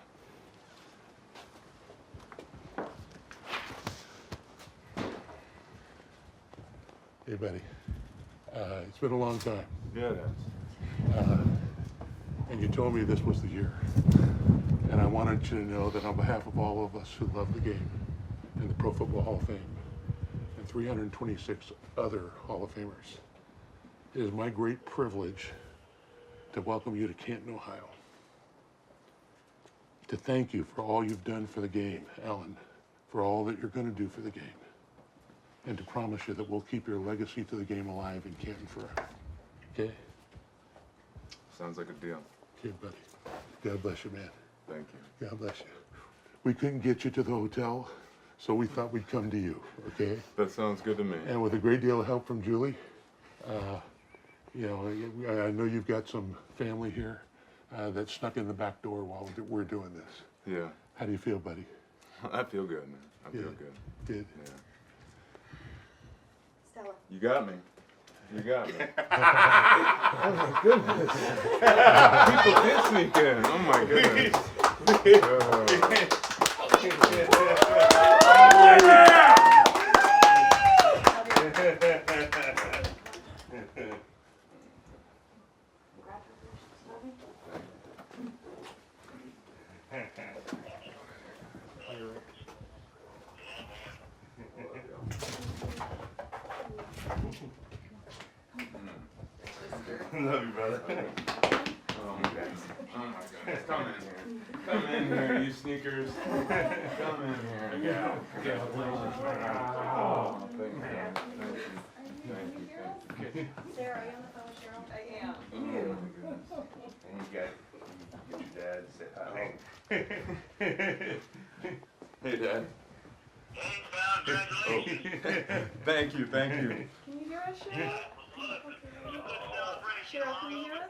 F: Hey, buddy. It's been a long time.
P: Yeah, it has.
F: And you told me this was the year. And I wanted you to know that on behalf of all of us who love the game and the Pro Football Hall of Fame and 326 other Hall of Famers, it is my great privilege to welcome you to Canton, Ohio. To thank you for all you've done for the game, Alan, for all that you're going to do for the game, and to promise you that we'll keep your legacy to the game alive in Canton forever. Okay?
P: Sounds like a deal.
F: Okay, buddy. God bless you, man.
P: Thank you.
F: God bless you. We couldn't get you to the hotel, so we thought we'd come to you, okay?
P: That sounds good to me.
F: And with a great deal of help from Julie,
A: You know, I know you've got some family here that snuck in the back door while we're doing this.
E: Yeah.
A: How do you feel, buddy?
E: I feel good, man. I feel good.
A: Good.
E: Yeah.
M: Stella.
E: You got me. You got me.
A: Oh my goodness.
E: People did sneak in. Oh my goodness.
R: Love you, brother.
E: Oh my goodness. Come in here. Come in here, you sneakers. Come in here. Yeah. Oh, thank you. Thank you.
M: Sarah, are you on the phone with Cheryl? I am.
E: Oh my goodness. And you got your dad to say hi. Hey, Dad. Oh. Thank you.
M: Can you hear us, Cheryl? Cheryl, can you hear us?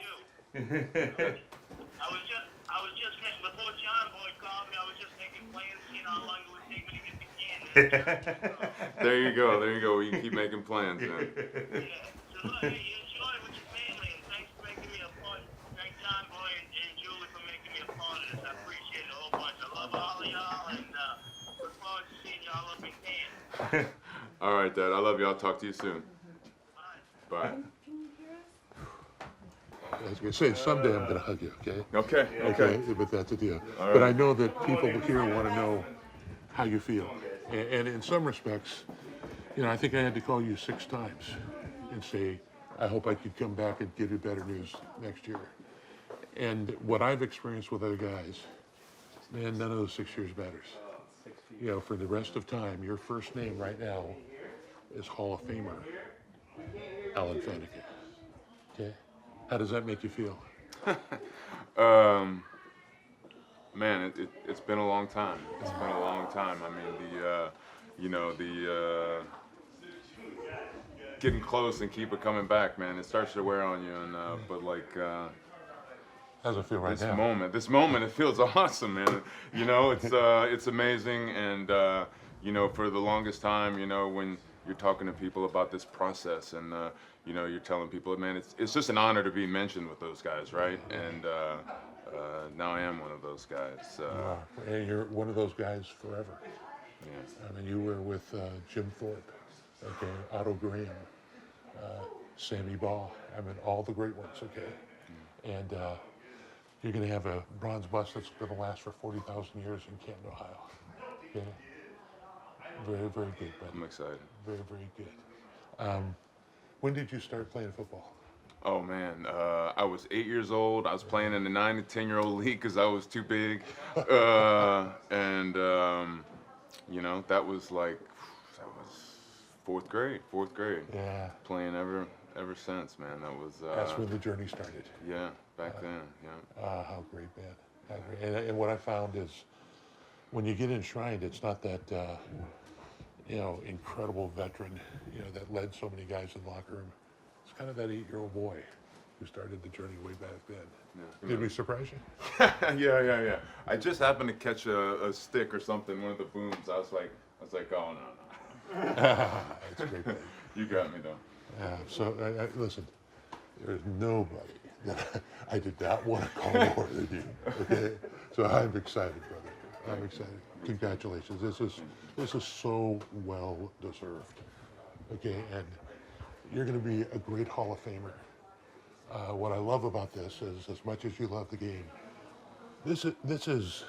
R: I was just making, before John Boy called me, I was just making plans, how long it would take me to get to Canada.
E: There you go. We can keep making plans, man.
R: So look, hey, you enjoy what you family, and thanks for making me a part. Thank John Boy and Julie for making me a part of this. I appreciate it a whole bunch. I love all of y'all, and look forward to seeing y'all up in Canada.
E: All right, Dad. I love you. I'll talk to you soon. Bye.
A: I was going to say, someday I'm going to hug you, okay?
E: Okay.
A: But that's the deal.
E: All
A: But
E: right.
A: I know that people here want to know how you feel. And in some respects, I think I had to call you 6 times and say, I hope I could come back and give you better news next year. And what I've experienced with other guys, man, none of those 6 years matters. For the rest of time, your first name right now is Hall of Famer Alan Faneca. Okay? How does that make you feel?
E: Man, it's been a long time. It's been a long time. I mean, the getting close and keep it coming back, man. It starts to wear on you, and but like.
A: How's it feel right now?
E: This moment, it feels awesome, man. It's amazing, and for the longest time, when you're talking to people about this process, and you're telling people, man, it's just an honor to be mentioned with those guys, right? And now I am one of those guys.
A: And you're one of those guys forever.
E: Yeah.
A: I mean, you were with Jim Thorpe, okay, Otto Graham, Sammy Baugh. I mean, all the great ones, okay? And you're going to have a bronze bust that's going to last for 40,000 years in Canton, Ohio. Okay? Very, very good, buddy.
E: I'm excited.
A: Very, very good. When did you start playing football?
E: Oh man, I was 8 years old. I was playing in the 9 to 10-year-old league because I was too big, and that was fourth grade.
A: Yeah.
E: Playing ever since, man. That was.
A: That's when the journey started.
E: Yeah, back then. Yeah.
A: How great, man. How great. And what I found is, when you get enshrined, it's not that incredible veteran, that led so many guys in the locker room. It's kind of that 8-year-old boy who started the journey way back then.
E: Yeah.
A: Did we surprise you?
E: Yeah. I just happened to catch a stick or something, one of the booms. I was like, oh no.
A: That's great, man.
E: You got me though.
A: Yeah. So listen, there's nobody that I did not want to call more than you. Okay. So I'm excited, brother. I'm excited. Congratulations. This is so well deserved. Okay, and you're going to be a great Hall of Famer. What I love about this is, as much as you love the game, this is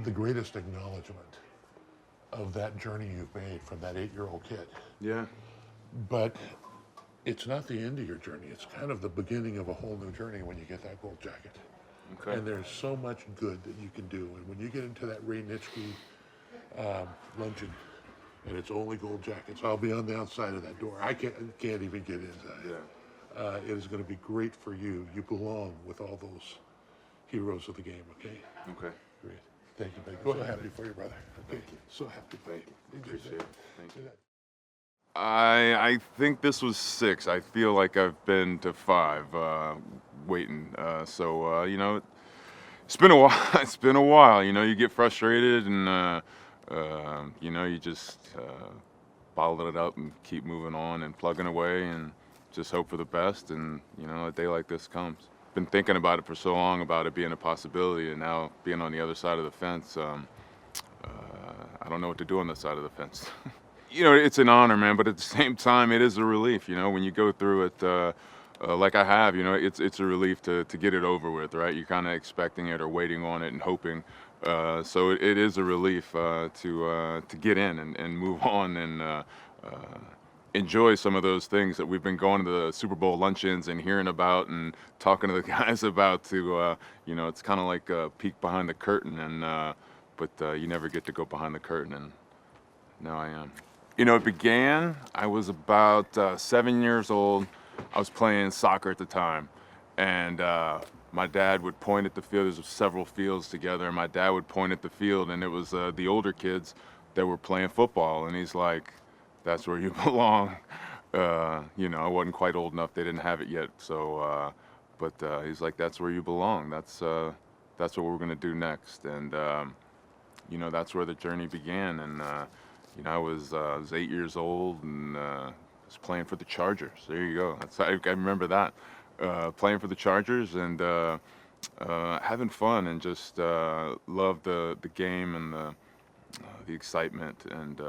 A: the greatest acknowledgement of that journey you've made from that 8-year-old kid.
E: Yeah.
A: But it's not the end of your journey. It's kind of the beginning of a whole new journey when you get that gold jacket.
E: Okay.
A: And there's so much good that you can do. And when you get into that Ray Nitschke luncheon, and it's only gold jackets, I'll be on the outside of that door. I can't even get inside.
E: Yeah.
A: It is going to be great for you. You belong with all those heroes of the game, okay?
E: Okay.
A: Great. Thank you, buddy. So happy for you, brother. Okay. So happy for you.
E: Appreciate it. Thank you. I think this was 6. I feel like I've been to 5, waiting. You know, it's been a while. It's been a while. You know, you get frustrated, and you know, you just bottle it up and keep moving on and plugging away, and just hope for the best. And you know, a day like this comes. Been thinking about it for so long, about it being a possibility, and now being on the other side of the fence. I don't know what to do on the side of the fence. You know, it's an honor, man, but at the same time, it is a relief. You know, when you go through it like I have, you know, it's a relief to get it over with, right? You're kind of expecting it or waiting on it and hoping. So it is a relief to get in and move on and enjoy some of those things that we've been going to the Super Bowl luncheons and hearing about and talking to the guys about. To you know, it's kind of like a peek behind the curtain, and but you never get to go behind the curtain, and now I am. You know, it began, I was about 7 years old. I was playing soccer at the time, and my dad would point at the field. There's several fields together, and my dad would point at the field, and it was the older kids that were playing football, and he's like, that's where you belong. You know, I wasn't quite old enough. They didn't have it yet, so, but he's like, that's where you belong. That's what we're gonna do next, and you know, that's where the journey began. And you know, I was 8 years old, and was playing for the Chargers. There you go. I remember that, playing for the Chargers, and having fun, and just loved the game and the excitement, and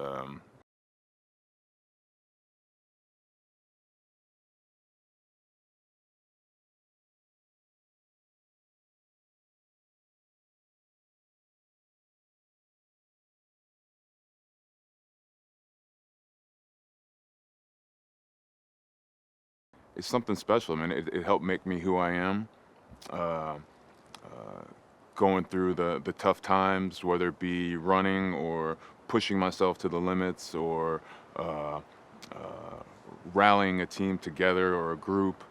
E: it's something special. I mean, it helped make me who I am. Going through the tough times, whether it be running or pushing myself to the limits, or rallying a team together or a group.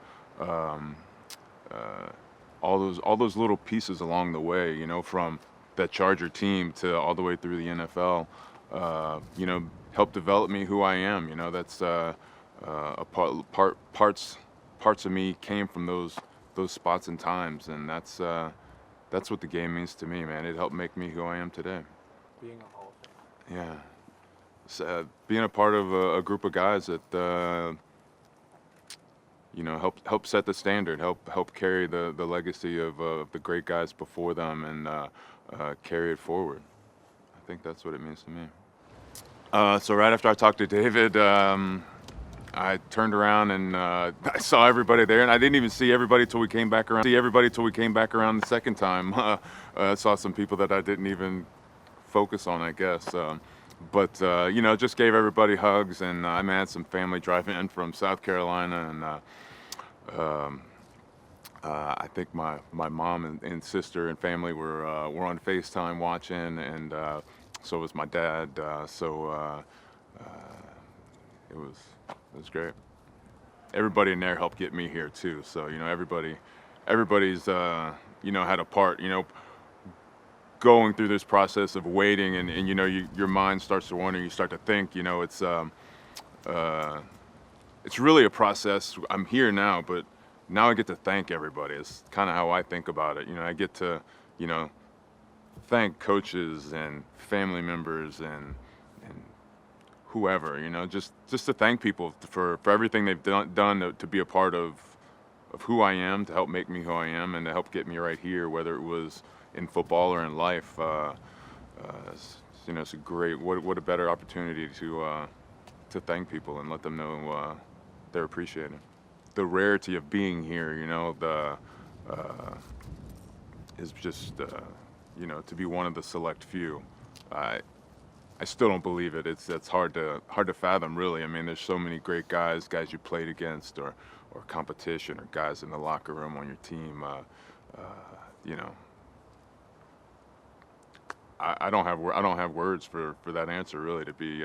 E: All those little pieces along the way, you know, from that Charger team to all the way through the NFL, you know, helped develop me who I am. You know, that's parts of me came from those spots and times, and that's what the game means to me, man. It helped make me who I am today.
O: Being a Hall of Fame.
E: Yeah, so, being a part of a group of guys that you know, help set the standard, help carry the legacy of the great guys before them, and carry it forward. I think that's what it means to me. So right after I talked to David, I turned around and I saw everybody there, and I didn't even see everybody till we came back around. The second time. I saw some people that I didn't even focus on, I guess. But you know, just gave everybody hugs, and I had some family driving in from South Carolina, and I think my mom and sister and family were on FaceTime watching, and so was my dad. It was great. Everybody in there helped get me here too. So you know, everybody's you know, had a part. You know, going through this process of waiting, and you know, your mind starts to wander. You start to think. You know, it's really a process. I'm here now, but now I get to thank everybody. It's kind of how I think about it. You know, I get to, you know, thank coaches and family members and whoever, you know, just to thank people for everything they've done to be a part of who I am, to help make me who I am, and to help get me right here, whether it was in football or in life. You know, it's a great, what a better opportunity to thank people and let them know they're appreciated. The rarity of being here, you know, is just, you know, to be one of the select few. I still don't believe it. It's hard to fathom, really. I mean, there's so many great guys you played against, or competition, or guys in the locker room on your team. You know, I don't have words for that answer, really. To be,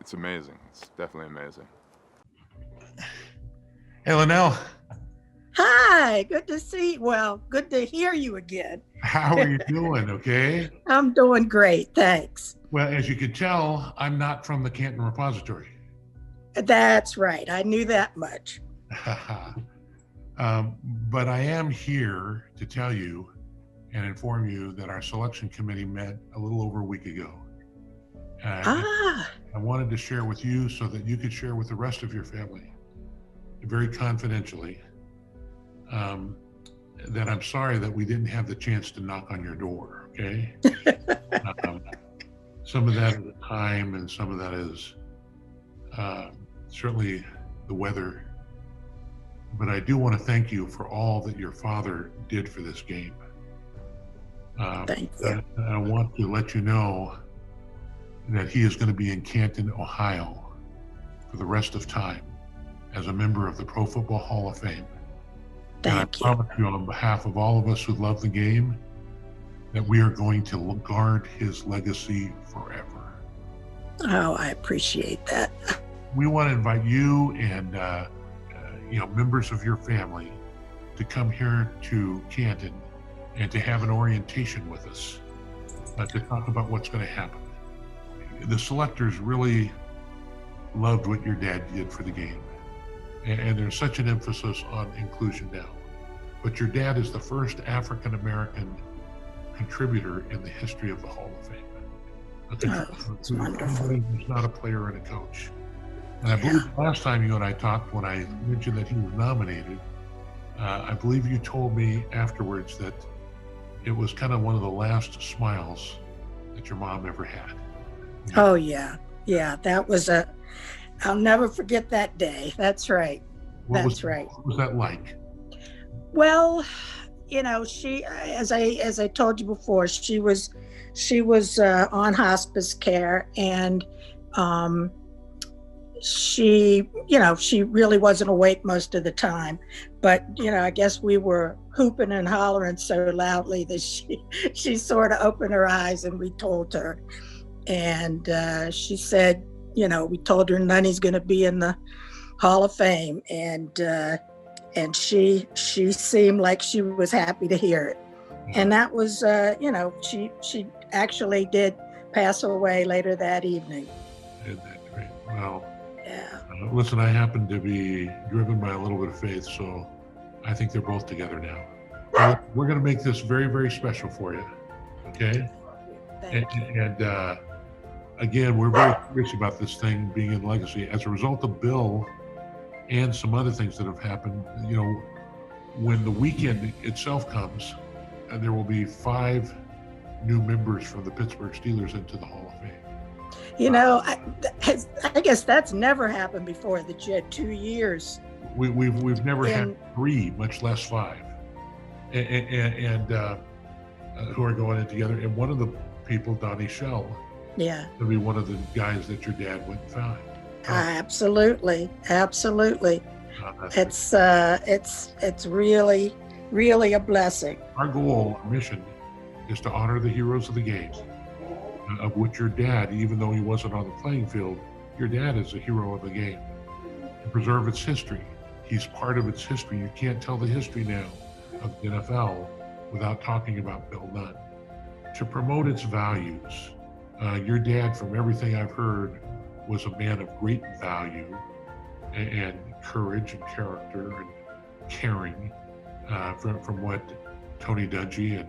E: it's amazing. It's definitely amazing.
G: Hey, Linnell.
H: Hi, good to see. Well, good to hear you again.
F: How are you doing? Okay.
G: I'm doing great, thanks.
F: Well, as you can tell, I'm not from the Canton Repository.
G: That's right. I knew that much.
F: But I am here to tell you and inform you that our selection committee met a little over a week ago. I wanted to share with you so that you could share with the rest of your family, very confidentially, that I'm sorry that we didn't have the chance to knock on your door, okay? Some of that is time, and some of that is certainly the weather. But I do want to thank you for all that your father did for this game.
G: Thank you.
F: I want to let you know that he is going to be in Canton, Ohio for the rest of time as a member of the Pro Football Hall of Fame.
G: Thank
F: you. I promise you on behalf of all of us who love the game that we are going to guard his legacy forever.
G: Oh, I appreciate that.
F: We want to invite you and members of your family to come here to Canton and to have an orientation with us to talk about what's going to happen. The selectors really loved what your dad did for the game. And there's such an emphasis on inclusion now. But your dad is the first African-American contributor in the history of the Hall of Fame.
G: That's wonderful.
F: He's not a player and a coach. And I believe last time you and I talked, when I mentioned that he was nominated, I believe you told me afterwards that it was kind of one of the last smiles that your mom ever had.
G: Oh, yeah. Yeah, that was I'll never forget that day. That's right. What was
F: that like?
G: Well, she, as I told you before, she was on hospice care, and she really wasn't awake most of the time. But, I guess we were hooping and hollering so loudly that she sort of opened her eyes, and we told her. And she said, we told her Nunny's going to be in the Hall of Fame, and she seemed like she was happy to hear it. And that was, she actually did pass away later that evening.
F: Isn't that great? Well,
G: yeah.
F: Listen, I happen to be driven by a little bit of faith, so I think they're both together now. Well, we're going to make this very, very special for you, okay? And again, we're very curious about this thing being in legacy. As a result of Bill and some other things that have happened, when the weekend itself comes, there will be 5 new members from the Pittsburgh Steelers into the Hall of Fame.
G: I guess that's never happened before, that you had 2 years.
F: We've never had 3, much less 5, and who are going in together. And one of the people, Donnie Shell, to be one of the guys that your dad went and found.
G: Absolutely. It's really, really a blessing.
F: Our goal, our mission, is to honor the heroes of the game, of which your dad, even though he wasn't on the playing field, your dad is a hero of the game. To preserve its history. He's part of its history. You can't tell the history now of the NFL without talking about Bill Nunn. To promote its values, your dad, from everything I've heard, was a man of great value and courage and character and caring, from what Tony Dungy and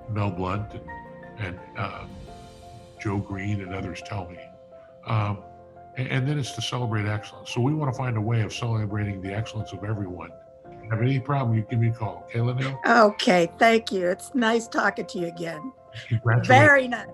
F: Mel Blount and Joe Green and others tell me. And then it's to celebrate excellence. So we want to find a way of celebrating the excellence of everyone. If you have any problem, you give me a call. Okay, Linnell?
G: Okay, thank you. It's nice talking to you again.
F: Congratulations.
G: Very nice.